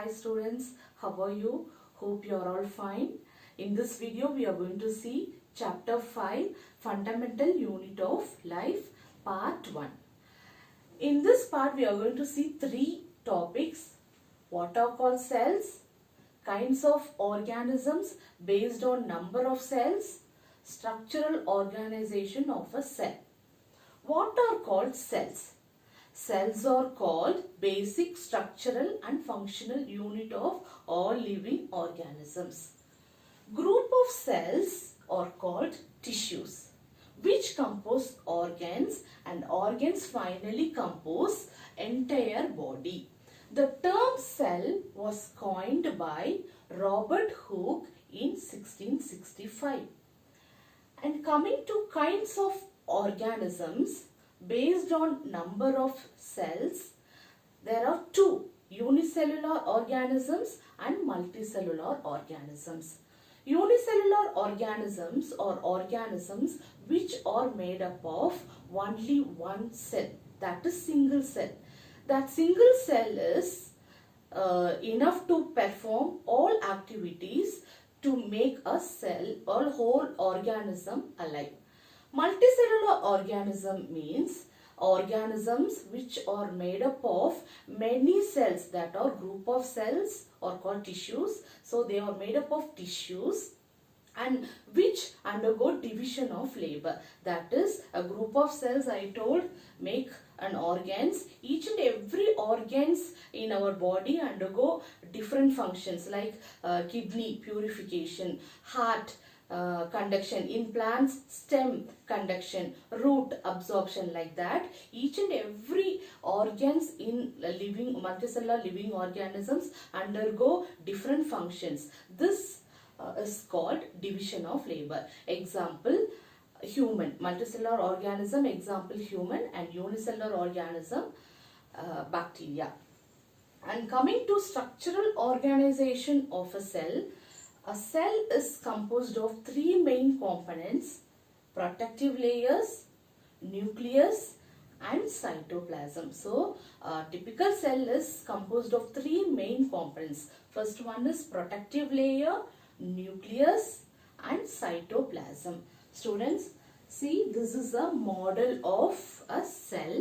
Hi students, how are you? Hope you are all fine. In this video we are going to see chapter 5, Fundamental Unit of Life, part 1. In this part we are going to see 3 topics. What are called cells, kinds of organisms based on number of cells, structural organization of a cell. What are called cells? Cells are called basic structural and functional unit of all living organisms. Group of cells are called tissues, which compose organs, and organs finally compose entire body. The term cell was coined by Robert Hooke in 1665. And coming to kinds of organisms based on number of cells, there are 2: unicellular organisms and multicellular organisms. Unicellular organisms are organisms which are made up of only one cell, that is single cell. That single cell is enough to perform all activities to make a cell or whole organism alive. Multicellular organism means organisms which are made up of many cells, that are group of cells or called tissues. So they are made up of tissues and which undergo division of labor. That is, a group of cells, I told, make an organs. Each and every organs in our body undergo different functions like kidney purification, heart conduction, in plants stem conduction, root absorption, like that. Each and every organs in living multicellular living organisms undergo different functions. This is called division of labor. Example, human, multicellular organism, example human, and unicellular organism, bacteria. And coming to structural organization of a cell is composed of 3 main components: protective layers, nucleus, and cytoplasm. So, a typical cell is composed of 3 main components. First one is protective layer, nucleus, and cytoplasm. Students, see, this is a model of a cell.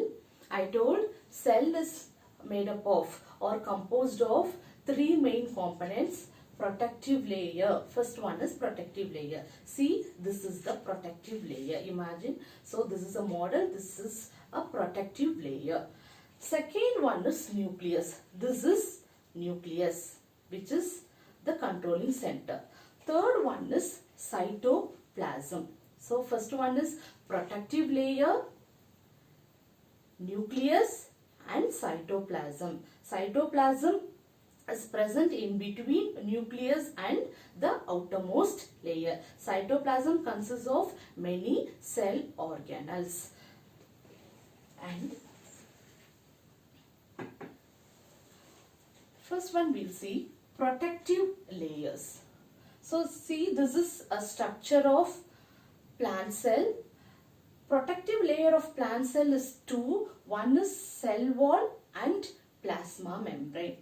I told cell is made up of or composed of 3 main components. Protective layer, first one is protective layer. See, this is the protective layer, imagine. So this is a model, this is a protective layer. Second one is nucleus. This is nucleus, which is the controlling center. Third one is cytoplasm. So first one is protective layer, nucleus, and cytoplasm. Cytoplasm is present in between nucleus and the outermost layer. Cytoplasm consists of many cell organelles. And first one we'll see protective layers. So see, this is a structure of plant cell. Protective layer of plant cell is 2. One is cell wall and plasma membrane.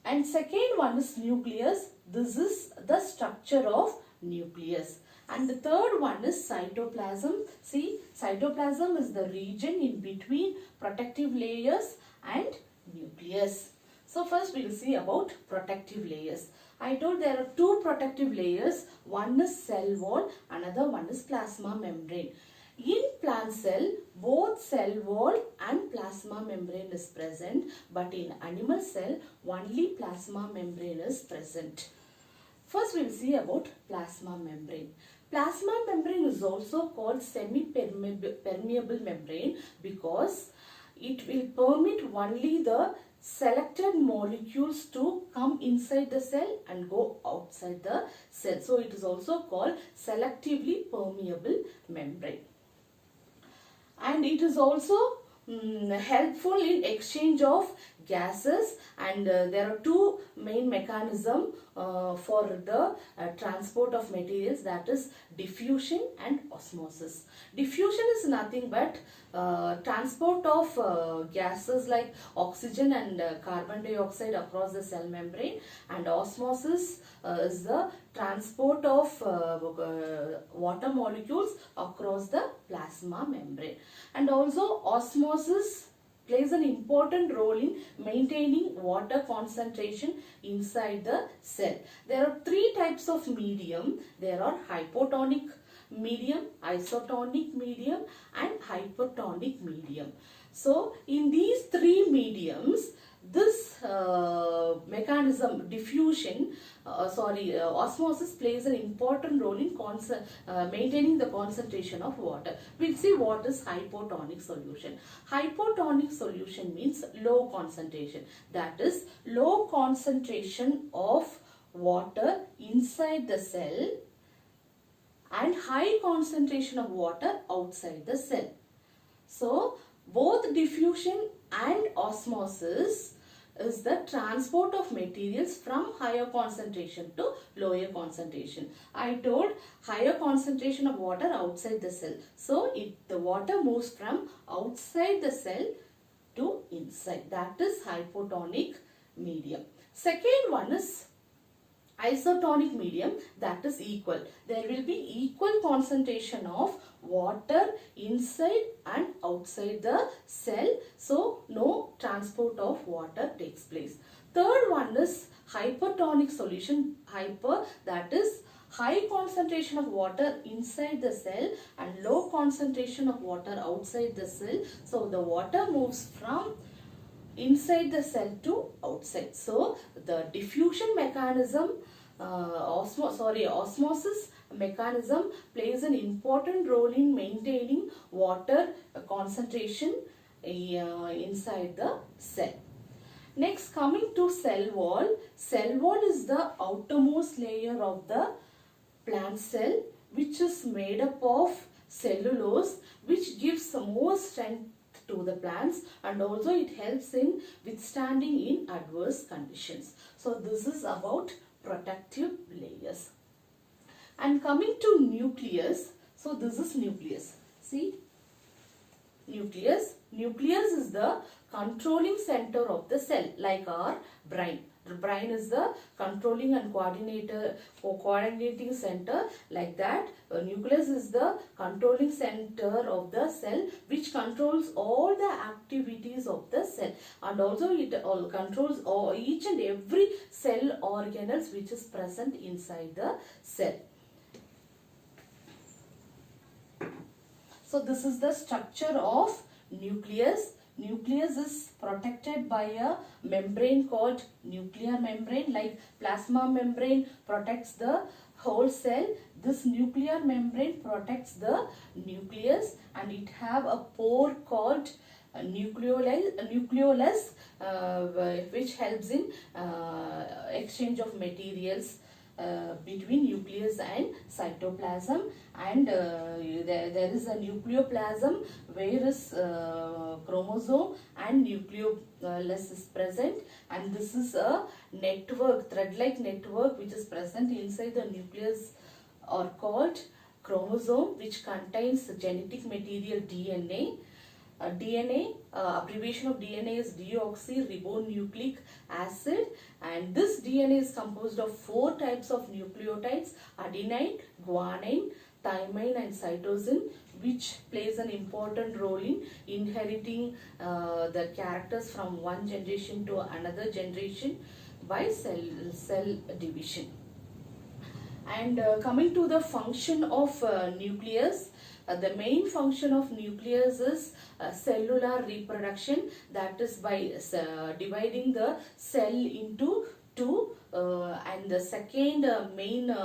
And second one is nucleus. This is the structure of nucleus. And the third one is cytoplasm. See, cytoplasm is the region in between protective layers and nucleus. So first we will see about protective layers. I told there are 2 protective layers. One is cell wall, another one is plasma membrane. In plant cell, both cell wall and plasma membrane is present, but in animal cell, only plasma membrane is present. First, we will see about plasma membrane. Plasma membrane is also called semi-permeable membrane because it will permit only the selected molecules to come inside the cell and go outside the cell. So, it is also called selectively permeable membrane. And it is also helpful in exchange of gases, and there are two main mechanisms for the transport of materials, that is diffusion and osmosis. Diffusion is nothing but transport of gases like oxygen and carbon dioxide across the cell membrane, and osmosis is the transport of water molecules across the plasma membrane. And also osmosis plays an important role in maintaining water concentration inside the cell. There are three types of medium. There are hypotonic medium, isotonic medium and hypertonic medium. So in these three mediums, this mechanism diffusion osmosis plays an important role in maintaining the concentration of water. We'll see what is hypotonic solution. Hypotonic solution means low concentration, that is low concentration of water inside the cell and high concentration of water outside the cell. So both diffusion and osmosis is the transport of materials from higher concentration to lower concentration. I told higher concentration of water outside the cell. So the water moves from outside the cell to inside. That is hypotonic medium. Second one is isotonic medium, that is equal. There will be equal concentration of water inside and outside the cell, so no transport of water takes place. Third one is hypertonic solution. Hyper, that is high concentration of water inside the cell and low concentration of water outside the cell, so the water moves from inside the cell to outside. So the diffusion mechanism, osmosis mechanism plays an important role in maintaining water concentration inside the cell. Next, coming to cell wall. Cell wall is the outermost layer of the plant cell, which is made up of cellulose, which gives more strength to the plants, and also it helps in withstanding in adverse conditions. So this is about protective layers. And coming to nucleus, so this is nucleus. See, nucleus is the controlling center of the cell, like our brain. The brain is the controlling and coordinating center, like that. Nucleus is the controlling center of the cell, which controls all the activities of the cell, and also it controls each and every cell organelles which is present inside the cell. So this is the structure of nucleus. Nucleus is protected by a membrane called nuclear membrane, like plasma membrane protects the whole cell. This nuclear membrane protects the nucleus, and it have a pore called nucleolus, which helps in exchange of materials between nucleus and cytoplasm. And there is a nucleoplasm where is chromosome and nucleolus is present, and this is a network, thread-like network, which is present inside the nucleus, are called chromosome, which contains genetic material DNA. Abbreviation of DNA is deoxyribonucleic acid, and this DNA is composed of 4 types of nucleotides: adenine, guanine, thymine and cytosine, which plays an important role in inheriting the characters from one generation to another generation by cell division. And coming to the function of nucleus, the main function of nucleus is cellular reproduction, that is by dividing the cell into two, and the second main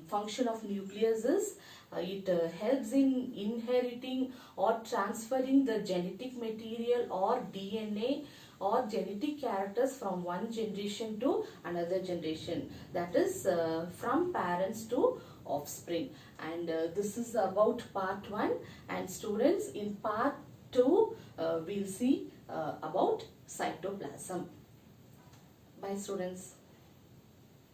function of nucleus is it helps in inheriting or transferring the genetic material or DNA or genetic characters from one generation to another generation, that is from parents to offspring. And this is about part 1, and students, in part 2 we'll see about cytoplasm. Bye students.